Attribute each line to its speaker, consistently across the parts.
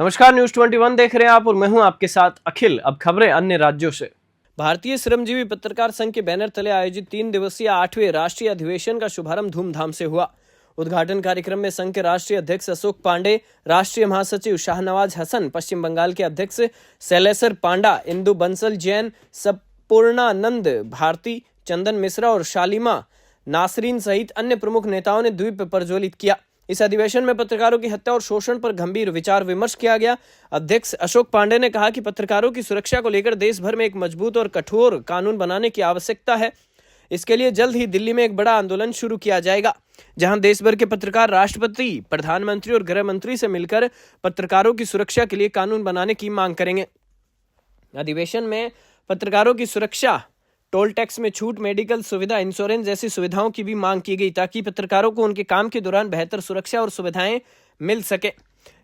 Speaker 1: नमस्कार, न्यूज 21 देख रहे हैं आप और मैं हूं आपके साथ अखिल। अब खबरें अन्य राज्यों से। भारतीय श्रमजीवी पत्रकार संघ के बैनर तले आयोजित 3 दिवसीय 8वें राष्ट्रीय अधिवेशन का शुभारंभ धूमधाम से हुआ। उद्घाटन कार्यक्रम में संघ के राष्ट्रीय अध्यक्ष अशोक पांडे, राष्ट्रीय महासचिव शाहनवाज हसन, पश्चिम बंगाल के अध्यक्ष शैलेशर पांडा, इंदु बंसल जैन, संपूर्णानंद भारती, चंदन मिश्रा और शालिमा नासरीन सहित अन्य प्रमुख नेताओं ने द्वीप प्रज्वलित किया। इस अधिवेशन में पत्रकारों की हत्या और शोषण पर गंभीर विचार विमर्श किया गया। अध्यक्ष अशोक पांडे ने कहा कि पत्रकारों की सुरक्षा को लेकर देश भर में एक मजबूत और कठोर कानून बनाने की आवश्यकता है। इसके लिए जल्द ही दिल्ली में एक बड़ा आंदोलन शुरू किया जाएगा, जहां देश भर के पत्रकार राष्ट्रपति, प्रधानमंत्री और गृह मंत्री से मिलकर पत्रकारों की सुरक्षा के लिए कानून बनाने की मांग करेंगे। अधिवेशन में पत्रकारों की सुरक्षा, टोल टैक्स में छूट, मेडिकल सुविधा, इंश्योरेंस जैसी सुविधाओं की भी मांग की गई, ताकि पत्रकारों को उनके काम के दौरान बेहतर सुरक्षा और सुविधाएं मिल सके।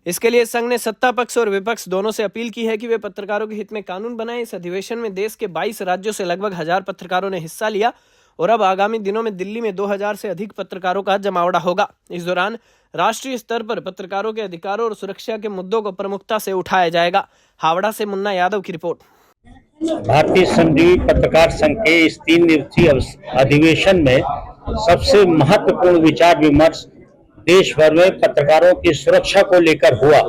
Speaker 1: इसके लिए संघ ने सत्ता पक्ष और विपक्ष दोनों से अपील की है कि वे पत्रकारों के हित में कानून बनाएं। इस अधिवेशन में देश के 22 राज्यों से लगभग 1000 पत्रकारों ने हिस्सा लिया और अब आगामी दिनों में दिल्ली में 2000 से अधिक पत्रकारों का जमावड़ा होगा। इस दौरान राष्ट्रीय स्तर पर पत्रकारों के अधिकारों और सुरक्षा के मुद्दों को प्रमुखता से उठाया जाएगा। हावड़ा से मुन्ना यादव की रिपोर्ट।
Speaker 2: भारतीय श्रमजीवी पत्रकार संघ के इस 3 दिवसीय अधिवेशन में सबसे महत्वपूर्ण विचार विमर्श देश भर में पत्रकारों की सुरक्षा को लेकर हुआ।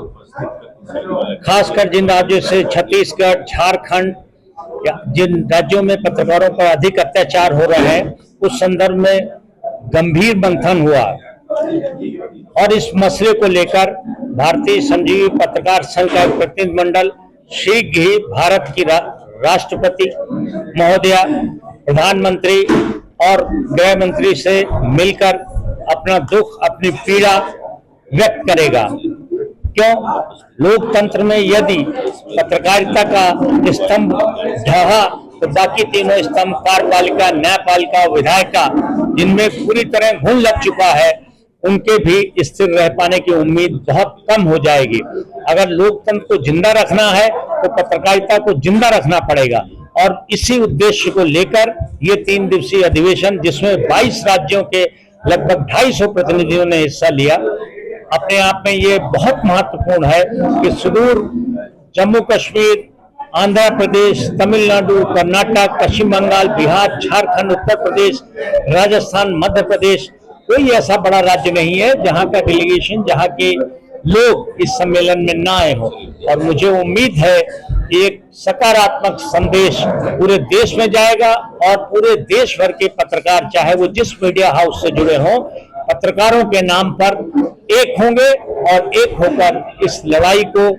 Speaker 2: खासकर जिन राज्यों से छत्तीसगढ़, झारखंड, जिन राज्यों में पत्रकारों पर अधिक अत्याचार हो रहे हैं, उस संदर्भ में गंभीर मंथन हुआ और इस मसले को लेकर भारतीय श्रमजीवी पत्रकार संघ का प्रतिनिधिमंडल शीघ्र ही भारत की राष्ट्रपति महोदया, प्रधानमंत्री और गृह मंत्री से मिलकर अपना दुख, अपनी पीड़ा व्यक्त करेगा। क्यों? लोकतंत्र में यदि पत्रकारिता का स्तंभ ढहा तो बाकी तीनों स्तंभ, कार्यपालिका, न्यायपालिका, विधायिका, जिनमें पूरी तरह घुन लग चुका है, उनके भी स्थिर रह पाने की उम्मीद बहुत कम हो जाएगी। अगर लोकतंत्र को जिंदा रखना है तो पत्रकारिता को जिंदा रखना पड़ेगा और इसी उद्देश्य को लेकर ये 3 दिवसीय अधिवेशन, जिसमें 22 राज्यों के लगभग 250 प्रतिनिधियों ने हिस्सा लिया, अपने आप में ये बहुत महत्वपूर्ण है कि सुदूर जम्मू कश्मीर, आंध्र प्रदेश, तमिलनाडु, कर्नाटक, पश्चिम बंगाल, बिहार, झारखंड, उत्तर प्रदेश, राजस्थान, मध्य प्रदेश, कोई ऐसा बड़ा राज्य नहीं है जहां का डेलीगेशन, जहां के लोग इस सम्मेलन में ना आए हों। और मुझे उम्मीद है कि एक सकारात्मक संदेश पूरे देश में जाएगा और पूरे देश भर के पत्रकार, चाहे वो जिस मीडिया हाउस से जुड़े हों, पत्रकारों के नाम पर एक होंगे और एक होकर इस लड़ाई को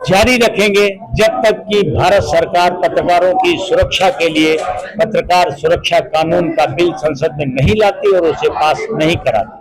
Speaker 2: जारी रखेंगे जब तक कि भारत सरकार पत्रकारों की सुरक्षा के लिए पत्रकार सुरक्षा कानून का बिल संसद में नहीं लाती और उसे पास नहीं कराती।